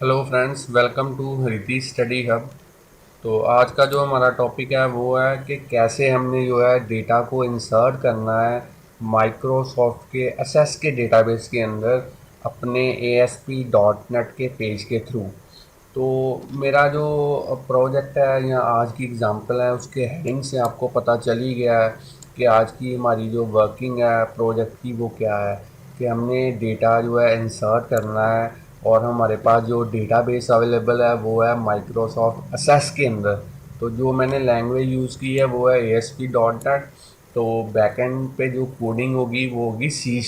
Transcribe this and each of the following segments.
Hello friends, welcome to Hariti study hub. तो आज का जो हमारा टॉपिक है वो है कि कैसे हमने जो है डेटा को इंसर्ट करना है माइक्रोसॉफ्ट के एसएस के डेटाबेस के अंदर अपने ASP.NET के पेज के थ्रू। तो मेरा जो प्रोजेक्ट है या आज की एग्ज़ाम्पल है उसके हेडिंग से आपको पता चल ही गया है कि आज की हमारी जो वर्किंग है प्रोजेक्ट की वो क्या है कि हमने डेटा जो है इंसर्ट करना है। और हमारे पास जो डेटाबेस अवेलेबल है वो है माइक्रोसॉफ्ट एसेस के अंदर। तो जो मैंने लैंग्वेज यूज़ की है वो है ASP.NET। तो बैकएंड पे जो कोडिंग होगी वो होगी C#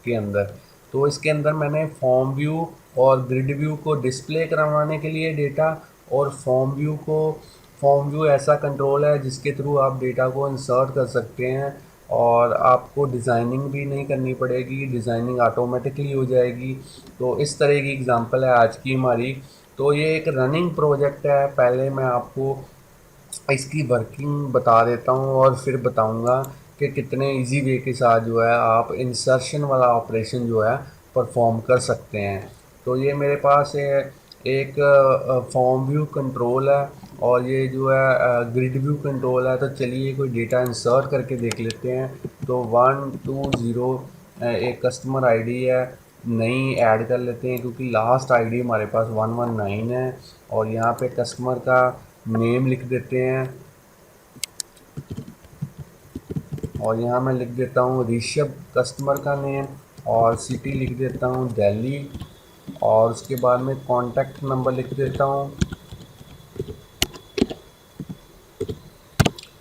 के अंदर। तो इसके अंदर मैंने फॉर्म व्यू और ग्रिड व्यू को डिस्प्ले करवाने के लिए डेटा, और फॉर्म व्यू ऐसा कंट्रोल है जिसके थ्रू आप डेटा को इंसर्ट कर सकते हैं और आपको डिज़ाइनिंग भी नहीं करनी पड़ेगी, डिज़ाइनिंग ऑटोमेटिकली हो जाएगी। तो इस तरह की एग्ज़ाम्पल है आज की हमारी। तो ये एक रनिंग प्रोजेक्ट है। पहले मैं आपको इसकी वर्किंग बता देता हूँ और फिर बताऊँगा कि कितने इजी वे के साथ जो है आप इंसर्शन वाला ऑपरेशन जो है परफॉर्म कर सकते हैं। तो ये मेरे पास एक फॉर्म व्यू कंट्रोल है और ये जो है ग्रिड व्यू कंट्रोल है। तो चलिए कोई डेटा इंसर्ट करके देख लेते हैं। तो 120 एक कस्टमर आईडी है, नई ऐड कर लेते हैं क्योंकि लास्ट आईडी हमारे पास 119 है। और यहाँ पे कस्टमर का नेम लिख देते हैं और यहाँ मैं लिख देता हूँ ऋषभ कस्टमर का नेम, और सिटी लिख देता हूँ दिल्ली, और उसके बाद में कॉन्टैक्ट नंबर लिख देता हूँ।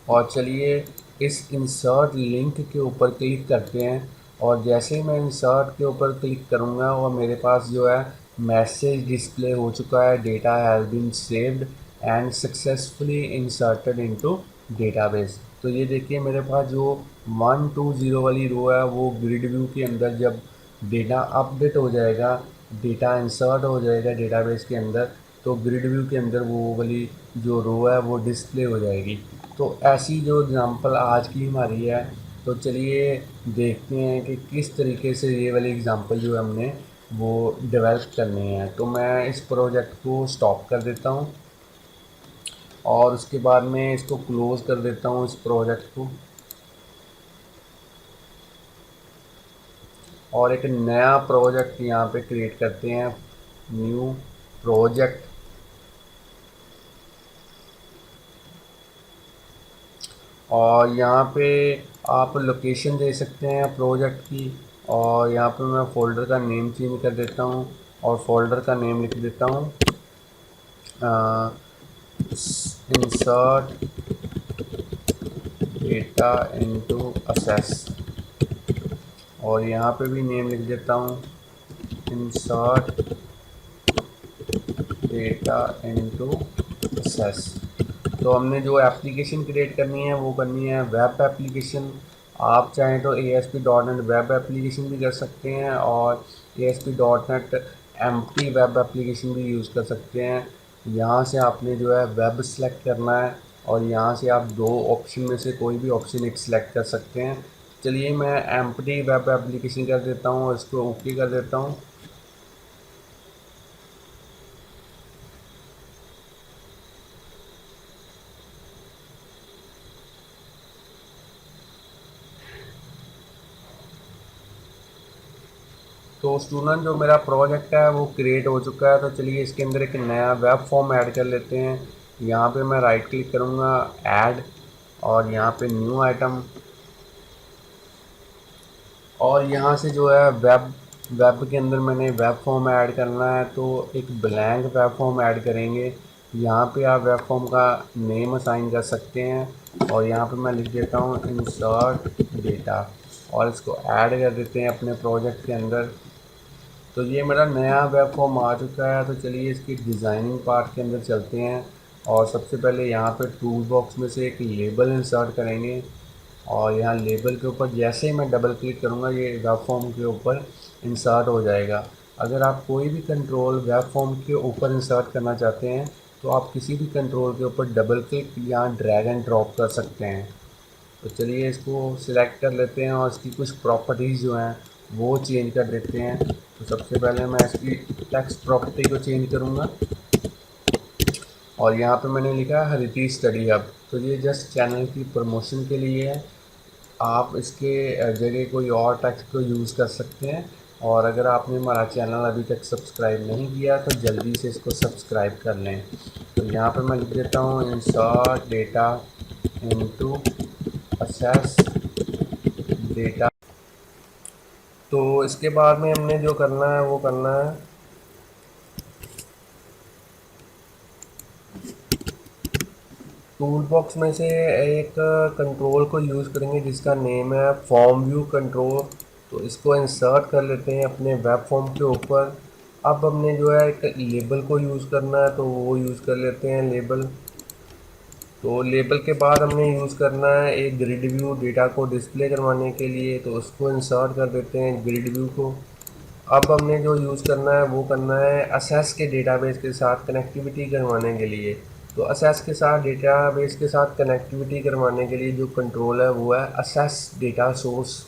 और चलिए इस इंसर्ट लिंक के ऊपर क्लिक करते हैं। और जैसे ही मैं इंसर्ट के ऊपर क्लिक करूँगा और मेरे पास जो है मैसेज डिस्प्ले हो चुका है, data has been saved and successfully inserted into database. तो ये देखिए मेरे पास जो 120 वाली रो है वो ग्रिड व्यू के अंदर जब डेटा अपडेट हो जाएगा, डेटा इंसर्ट हो जाएगा डेटाबेस के अंदर, तो ग्रिड व्यू के अंदर वो वाली जो रो है वो डिस्प्ले हो जाएगी। तो ऐसी जो एग्ज़ाम्पल आज की हमारी है, तो चलिए देखते हैं कि किस तरीके से ये वाली एग्ज़ाम्पल जो है हमने वो डेवलप करनी है। तो मैं इस प्रोजेक्ट को स्टॉप कर देता हूँ और उसके बाद में इसको क्लोज़ कर देता हूँ इस प्रोजेक्ट को, और एक नया प्रोजेक्ट यहाँ पे क्रिएट करते हैं, न्यू प्रोजेक्ट। और यहाँ पे आप लोकेशन दे सकते हैं प्रोजेक्ट की, और यहाँ पे मैं फ़ोल्डर का नेम चेंज कर देता हूँ और फोल्डर का नेम लिख देता हूँ इंसर्ट डेटा इनटू असेस। और यहाँ पे भी नेम लिख देता हूँ इंसर्ट डेटा इनटू असेस। तो हमने जो एप्लीकेशन क्रिएट करनी है वो करनी है वेब एप्लीकेशन। आप चाहें तो ASP.NET वेब एप्लीकेशन भी कर सकते हैं और ASP.NET एम्प्टी वेब एप्लीकेशन भी यूज़ कर सकते हैं। यहाँ से आपने जो है वेब सेलेक्ट करना है और यहाँ से आप दो ऑप्शन में से कोई भी ऑप्शन एक सिलेक्ट कर सकते हैं। चलिए मैं एम्प्टी वेब एप्लीकेशन कर देता हूँ और इसको ओके कर देता हूँ। तो स्टूडेंट जो मेरा प्रोजेक्ट है वो क्रिएट हो चुका है। तो चलिए इसके अंदर एक नया वेब फॉर्म ऐड कर लेते हैं। यहाँ पे मैं राइट क्लिक करूँगा, ऐड, और यहाँ पे न्यू आइटम, और यहाँ से जो है वेब वेब के अंदर मैंने वेब फॉर्म ऐड करना है तो एक ब्लैंक वेब फॉर्म ऐड करेंगे। यहाँ पे आप वेब फॉर्म का नेम असाइन कर सकते हैं और यहाँ पे मैं लिख देता हूँ इंसर्ट डेटा, और इसको ऐड कर देते हैं अपने प्रोजेक्ट के अंदर। तो ये मेरा नया वेब फॉर्म आ चुका है। तो चलिए इसकी डिज़ाइनिंग पार्ट के अंदर चलते हैं और सबसे पहले यहाँ पे टूल बॉक्स में से एक लेबल इंसर्ट करेंगे। और यहाँ लेबल के ऊपर जैसे ही मैं डबल क्लिक करूँगा ये वेब फॉर्म के ऊपर इंसर्ट हो जाएगा। अगर आप कोई भी कंट्रोल वेब फॉर्म के ऊपर इंसर्ट करना चाहते हैं तो आप किसी भी कंट्रोल के ऊपर डबल क्लिक या ड्रैग एंड ड्रॉप कर सकते हैं। तो चलिए इसको सिलेक्ट कर लेते हैं और इसकी कुछ प्रॉपर्टीज़ जो हैं वो चेंज कर देते हैं। तो सबसे पहले मैं इसकी टेक्स्ट प्रॉपर्टी को चेंज करूँगा और यहाँ पे मैंने लिखा है हरिती स्टडी हब। तो ये जस्ट चैनल की प्रमोशन के लिए है। आप इसके जगह कोई और टेक्स्ट को यूज़ कर सकते हैं। और अगर आपने हमारा चैनल अभी तक सब्सक्राइब नहीं किया तो जल्दी से इसको सब्सक्राइब कर लें। तो यहाँ पे मैं लिख देता हूँ insert data into assess data. तो इसके बाद में हमने जो करना है वो करना है, टूल बॉक्स में से एक कंट्रोल को यूज़ करेंगे जिसका नेम है फॉर्म व्यू कंट्रोल। तो इसको इंसर्ट कर लेते हैं अपने वेब फॉर्म के ऊपर। अब हमने जो है एक लेबल को यूज़ करना है, तो वो यूज़ कर लेते हैं लेबल। तो लेबल के बाद हमने यूज़ करना है एक ग्रिड व्यू डेटा को डिस्प्ले करवाने के लिए, तो उसको इंसर्ट कर देते हैं ग्रिड व्यू को। अब हमने जो यूज़ करना है वो करना है असेस के डेटाबेस के साथ कनेक्टिविटी करवाने के लिए। तो असेस के साथ डेटाबेस के साथ कनेक्टिविटी करवाने के लिए जो कंट्रोल है वो है असेस डेटा सोर्स।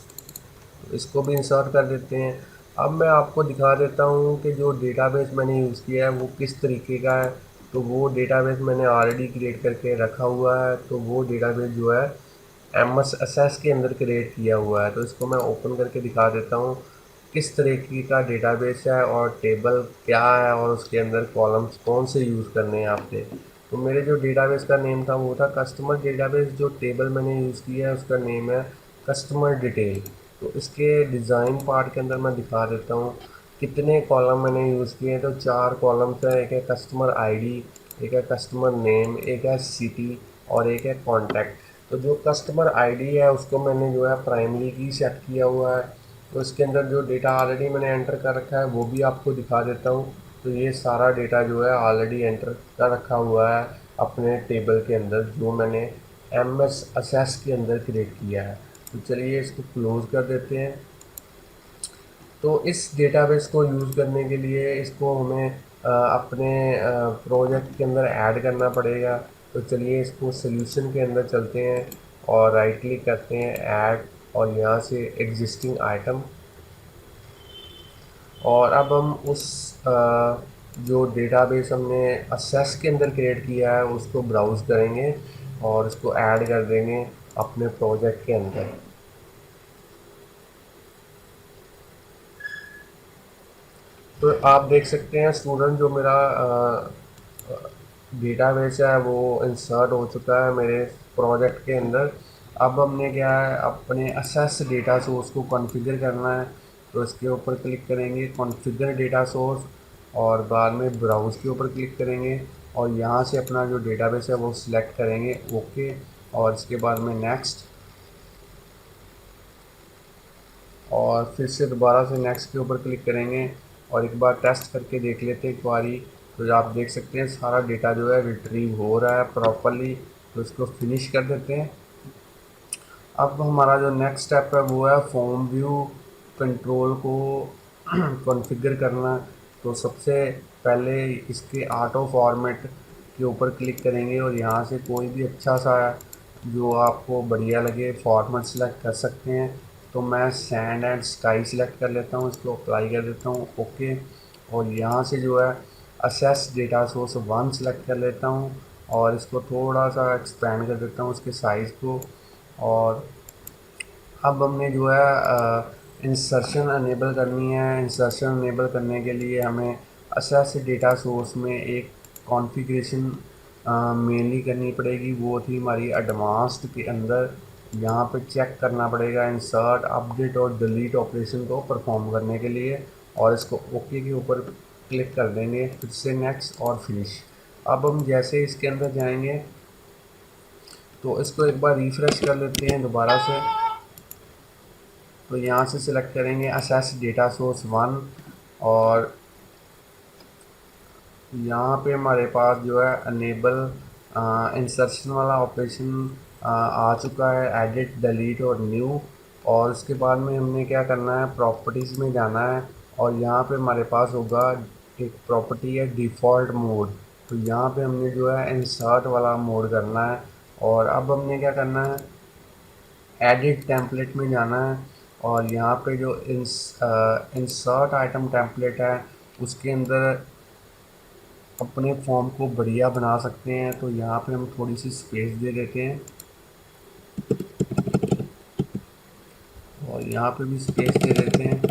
इसको भी इंसर्ट कर देते हैं। अब मैं आपको दिखा देता हूँ कि जो डेटाबेस मैंने यूज़ किया है वो किस तरीके का है। तो वो डेटाबेस मैंने ऑलरेडी क्रिएट करके रखा हुआ है। तो वो डेटाबेस जो है एम एस एस के अंदर क्रिएट किया हुआ है। तो इसको मैं ओपन करके दिखा देता हूँ किस तरीके का डेटाबेस है और टेबल क्या है और उसके अंदर कॉलम्स कौन से यूज़ करने हैं आपने। तो मेरे जो डेटाबेस का नेम था वो था कस्टमर डेटाबेस। जो टेबल मैंने यूज़ किया है उसका नेम है कस्टमर डिटेल। तो इसके डिज़ाइन पार्ट के अंदर मैं दिखा देता हूँ कितने कॉलम मैंने यूज़ किए हैं। तो 4 कॉलम्स हैं, एक है कस्टमर आईडी, एक है कस्टमर नेम, एक है सिटी और एक है कॉन्टैक्ट। तो जो कस्टमर आईडी है उसको मैंने जो है प्राइमरी की सेट किया हुआ है। तो इसके अंदर जो डेटा ऑलरेडी मैंने एंटर कर रखा है वो भी आपको दिखा देता हूँ। तो ये सारा डेटा जो है ऑलरेडी एंटर कर रखा हुआ है अपने टेबल के अंदर जो मैंने एम एस असेस के अंदर क्रिएट किया है। तो चलिए इसको क्लोज़ कर देते हैं। तो इस डेटाबेस को यूज़ करने के लिए इसको हमें अपने प्रोजेक्ट के अंदर ऐड करना पड़ेगा। तो चलिए इसको सॉल्यूशन के अंदर चलते हैं और राइट क्लिक करते हैं ऐड और यहाँ से एग्जिस्टिंग आइटम। और अब हम उस जो डेटाबेस हमने असेस के अंदर क्रिएट किया है उसको ब्राउज़ करेंगे और उसको ऐड कर देंगे अपने प्रोजेक्ट के अंदर। तो आप देख सकते हैं स्टूडेंट जो मेरा डेटाबेस है वो इंसर्ट हो चुका है मेरे प्रोजेक्ट के अंदर। अब हमने क्या है अपने असेस डेटा सोर्स को कॉन्फ़िगर करना है। तो इसके ऊपर क्लिक करेंगे कॉन्फ़िगर डेटा सोर्स और बाद में ब्राउज़ के ऊपर क्लिक करेंगे और यहाँ से अपना जो डेटाबेस है वो सिलेक्ट करेंगे ओके। और इसके बाद में नेक्स्ट और फिर से दोबारा से नेक्स्ट के ऊपर क्लिक करेंगे और एक बार टेस्ट करके देख लेते हैं क्वारी। तो आप देख सकते हैं सारा डेटा जो है रिट्रीव हो रहा है प्रॉपरली। तो इसको फिनिश कर देते हैं। अब हमारा जो नेक्स्ट स्टेप है वो है फॉर्म व्यू कंट्रोल को कॉन्फ़िगर करना। तो सबसे पहले इसके ऑटो फॉर्मेट के ऊपर क्लिक करेंगे और यहाँ से कोई भी अच्छा सा जो आपको बढ़िया लगे फॉर्मेट सेलेक्ट कर सकते हैं। तो मैं सैंड एंड स्काई सेलेक्ट कर लेता हूँ, इसको अप्लाई कर देता हूँ ओके। और यहाँ से जो है असेस डेटा सोर्स 1 सेलेक्ट कर लेता हूँ और इसको थोड़ा सा एक्सपेंड कर देता हूँ उसके साइज़ को। और अब हमने जो है इंसर्शन अनेबल करनी है। इंसर्शन अनेबल करने के लिए हमें असेस डेटा सोर्स में एक कॉन्फ़िगरेशन मेनली करनी पड़ेगी। वो थी हमारी एडवांस्ड के अंदर। यहाँ पे चेक करना पड़ेगा इंसर्ट अपडेट और डिलीट ऑपरेशन को परफॉर्म करने के लिए और इसको ओके के ऊपर क्लिक कर देंगे, फिर से नेक्स्ट और फिनिश। अब हम जैसे इसके अंदर जाएंगे तो इसको एक बार रिफ़्रेश कर लेते हैं दोबारा से। तो यहाँ से सिलेक्ट करेंगे असेस डेटा सोर्स 1 और यहाँ पे हमारे पास जो है अनेबल इंसर्शन वाला ऑपरेशन आ चुका है, एडिट डिलीट और न्यू। और उसके बाद में हमने क्या करना है प्रॉपर्टीज़ में जाना है और यहाँ पे हमारे पास होगा एक प्रॉपर्टी है डिफ़ॉल्ट मोड। तो यहाँ पे हमने जो है इंसर्ट वाला मोड करना है। और अब हमने क्या करना है एडिट टेम्पलेट में जाना है और यहाँ पे जो इंसर्ट आइटम टेम्पलेट है उसके अंदर अपने फॉर्म को बढ़िया बना सकते हैं। तो यहाँ पे हम थोड़ी सी स्पेस दे देते हैं और यहाँ पे भी स्पेस दे देते हैं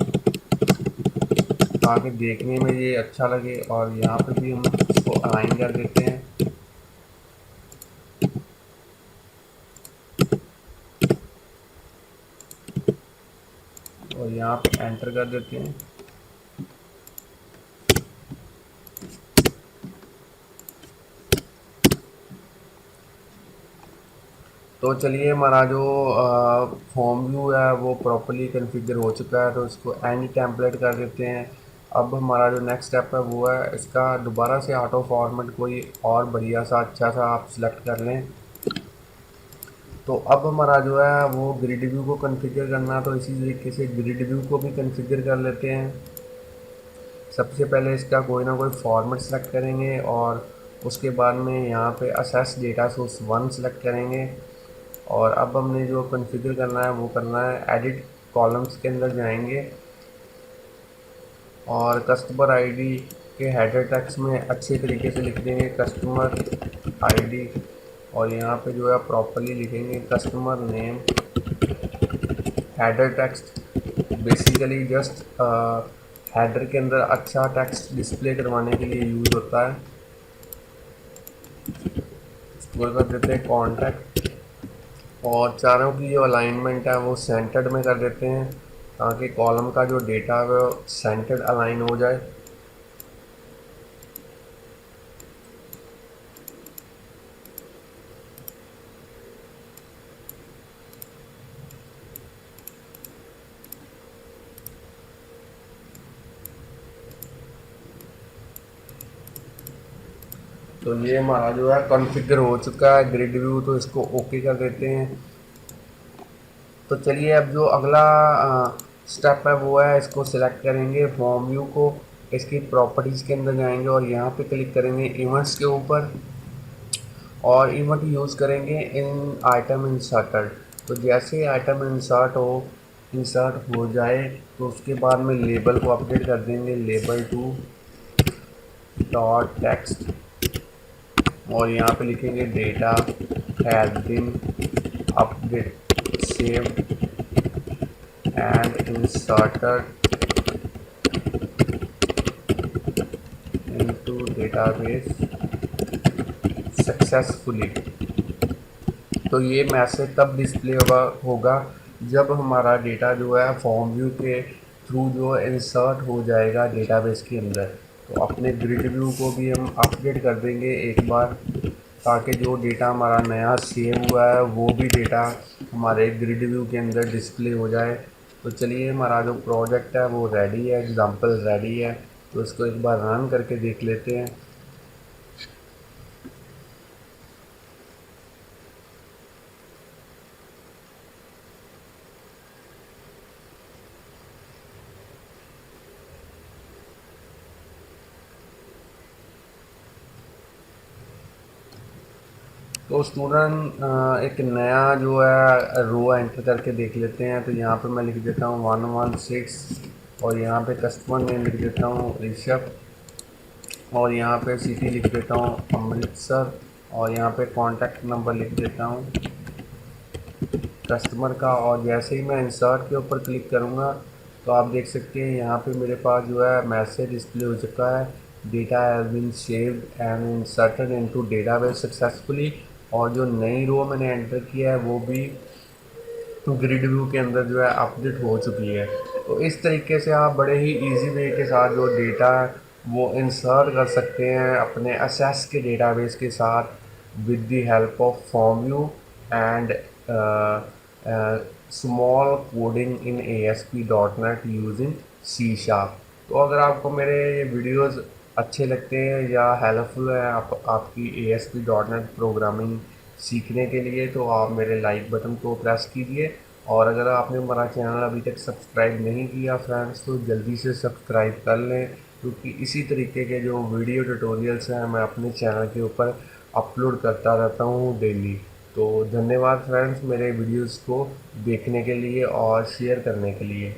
ताकि देखने में ये अच्छा लगे। और यहाँ पे भी हम इसको अलाइन कर देते हैं और यहाँ पे एंटर कर देते हैं। तो चलिए, हमारा जो फॉर्म व्यू है वो प्रॉपर्ली कॉन्फ़िगर हो चुका है, तो इसको एंड टेम्पलेट कर देते हैं। अब हमारा जो नेक्स्ट स्टेप है वो है इसका दोबारा से ऑटो फॉर्मेट कोई और बढ़िया सा अच्छा सा आप सिलेक्ट कर लें। तो अब हमारा जो है वो ग्रिड व्यू को कॉन्फ़िगर करना है, तो इसी तरीके से ग्रिड व्यू को भी कॉन्फ़िगर कर लेते हैं। सबसे पहले इसका कोई ना कोई फॉर्मेट सेलेक्ट करेंगे और उसके बाद में यहाँ पे असेस डेटा सोर्स 1 सेलेक्ट करेंगे। और अब हमने जो कॉन्फ़िगर करना है वो करना है, एडिट कॉलम्स के अंदर जाएंगे और कस्टमर आईडी के हेडर टेक्स्ट में अच्छे तरीके से लिख देंगे कस्टमर आईडी। और यहाँ पे जो है प्रॉपर्ली लिखेंगे customer name. Header text basically just header के अंदर अच्छा टेक्स्ट डिस्प्ले करवाने के लिए यूज़ होता है। इसको कर देते हैं कॉन्टैक्ट और चारों की जो अलाइनमेंट है वो सेंटर्ड में कर देते हैं ताकि कॉलम का जो डेटा है वो सेंटर्ड अलाइन हो जाए। तो ये हमारा जो है कॉन्फ़िगर हो चुका है ग्रिड व्यू, तो इसको ओके कर देते हैं। तो चलिए, अब जो अगला स्टेप है वो है इसको सिलेक्ट करेंगे फॉर्म व्यू को, इसकी प्रॉपर्टीज़ के अंदर जाएंगे और यहाँ पे क्लिक करेंगे इवेंट्स के ऊपर और इवेंट यूज़ करेंगे इन आइटम इंसर्टेड। तो जैसे आइटम इंसर्ट हो जाए तो उसके बाद में लेबल को अपडेट कर देंगे, लेबल टू डॉट टेक्स्ट और यहाँ पे लिखेंगे data has been update saved and inserted into database successfully. तो ये मैसेज तब डिस्प्ले होगा जब हमारा डेटा जो है फॉर्म व्यू के थ्रू जो इंसर्ट हो जाएगा डेटाबेस के अंदर। तो अपने ग्रिड व्यू को भी हम अपडेट कर देंगे एक बार ताकि जो डेटा हमारा नया सेव हुआ है वो भी डेटा हमारे ग्रिड व्यू के अंदर डिस्प्ले हो जाए। तो चलिए, हमारा जो प्रोजेक्ट है वो रेडी है, एग्जांपल रेडी है, तो इसको एक बार रन करके देख लेते हैं। तो स्टूडेंट एक नया जो है रो एंटर करके देख लेते हैं। तो यहाँ पे मैं लिख देता हूँ 116 और यहाँ पे कस्टमर नेम लिख देता हूँ ऋषभ और यहाँ पे सिटी लिख देता हूँ अमृतसर और यहाँ पे कॉन्टैक्ट नंबर लिख देता हूँ कस्टमर का। और जैसे ही मैं इंसर्ट के ऊपर क्लिक करूँगा तो आप देख सकते हैं यहाँ पे मेरे पास जो है मैसेज डिस्प्ले हो चुका है, data has been saved and inserted into database successfully. और जो नई रो मैंने एंटर किया है वो भी ग्रिड व्यू के अंदर जो है अपडेट हो चुकी है। तो इस तरीके से आप बड़े ही इजी वे के साथ जो डेटा है वो इंसर्ट कर सकते हैं अपने असेस के डेटाबेस के साथ with the help of form view and small coding in ASP.NET using C#। तो अगर आपको मेरे ये वीडियोस अच्छे लगते हैं या हेल्पफुल है आपकी ASP.NET प्रोग्रामिंग सीखने के लिए, तो आप मेरे लाइक बटन को प्रेस कीजिए। और अगर आपने हमारा चैनल अभी तक सब्सक्राइब नहीं किया फ्रेंड्स तो जल्दी से सब्सक्राइब कर लें, क्योंकि इसी तरीके के जो वीडियो ट्यूटोरियल्स हैं मैं अपने चैनल के ऊपर अपलोड करता रहता हूँ डेली। तो धन्यवाद फ्रेंड्स मेरे वीडियोस को देखने के लिए और शेयर करने के लिए।